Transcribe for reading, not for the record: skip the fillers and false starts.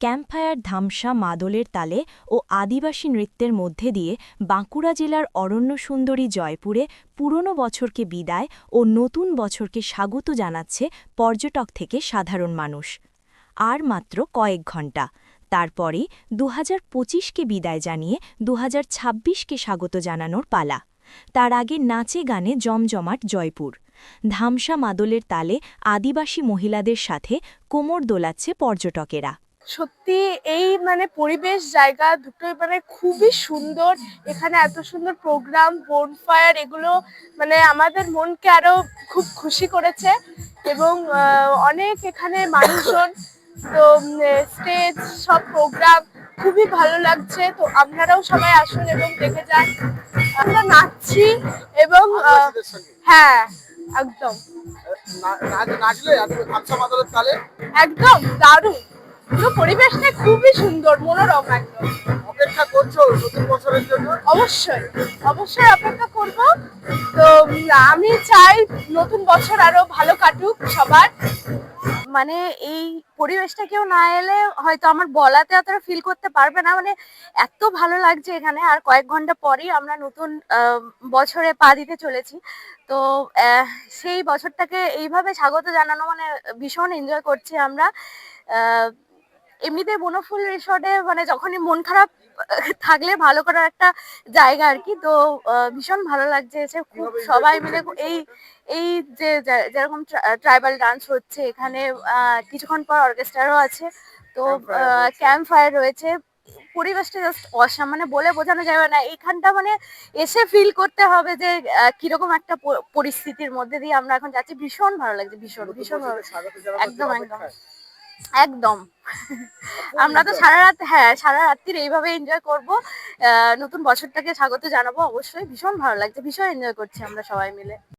Campfire, ধামসা, মাদলের তালে ও আদিবাসী নৃত্যের মধ্যে দিয়ে বাঁকুড়া জেলার অরণ্য সুন্দরী জয়পুরে পুরনো বছরকে বিদায় ও নতুন বছরকে স্বাগত জানাচ্ছে পর্যটক থেকে সাধারণ মানুষ। আর মাত্র কয়েক ঘণ্টা, তারপরেই ২০২৫কে বিদায় জানিয়ে ২০২৬কে স্বাগত জানানোর পালা। তার আগে নাচে গানে জমজমাট জয়পুর। ধামসা, মাদলের তালে আদিবাসী মহিলাদের সাথে কোমর দোলাচ্ছে পর্যটকেরা। সত্যি এই পরিবেশ জায়গা দুটোই খুবই সুন্দর। এখানে এত সুন্দর প্রোগ্রাম, বোনফায়ার, এগুলো আমাদের মনকে আরো খুব খুশি করেছে। এবং অনেক এখানে মানুষজন, তো স্টেজ, সব প্রোগ্রাম খুবই ভালো লাগছে। তো আপনারাও সবাই আসুন এবং দেখে যান। আমরা নাচছি এবং হ্যাঁ, একদম একদম দারুণ। পুরো পরিবেশটা খুবই সুন্দর, মনোরম একদম। অপেক্ষা করছো নতুন বছরের জন্য? অবশ্যই অবশ্যই অপেক্ষা করব। তো আমি চাই নতুন বছর আরো ভালো কাটুক সবার। এই পরিবেশটা কেউ না এলে হয়তো আমার বলাতে অতটা ফিল করতে পারবে না। এত ভালো লাগছে এখানে। আর কয়েক ঘন্টা পরেই আমরা নতুন বছরে পা দিতে চলেছি। তো সেই বছরটাকে এইভাবে স্বাগত জানানো ভীষণ এনজয় করছি আমরা। এমনিতে বনফুল রিসর্টে যখনই মন খারাপ থাকলে ভালো করার একটা জায়গা আর কি। তো ভীষণ ভালো লাগছে এসে। খুব সবাই মিলে এই এই যে যেরকম ট্রাইবাল ডান্স হচ্ছে এখানে, কিছুক্ষণ পর অর্কেস্ট্রারও আছে। তো ক্যাম্প ফায়ার রয়েছে। পরিবেশটা জাস্ট অসাম, বলে বোঝানো যাবে না। এইখানটা এসে ফিল করতে হবে যে কিরকম একটা পরিস্থিতির মধ্যে দিয়ে আমরা এখন যাচ্ছি। ভীষণ ভালো লাগছে, ভীষণ ভীষণ ভালো। একদম একদম একদম। আমরা তো সারা রাত্রির এইভাবে এনজয় করব। নতুন বছরটাকে স্বাগত জানাবো অবশ্যই। ভীষণ ভালো লাগছে, ভীষণ এনজয় করছি আমরা সবাই মিলে।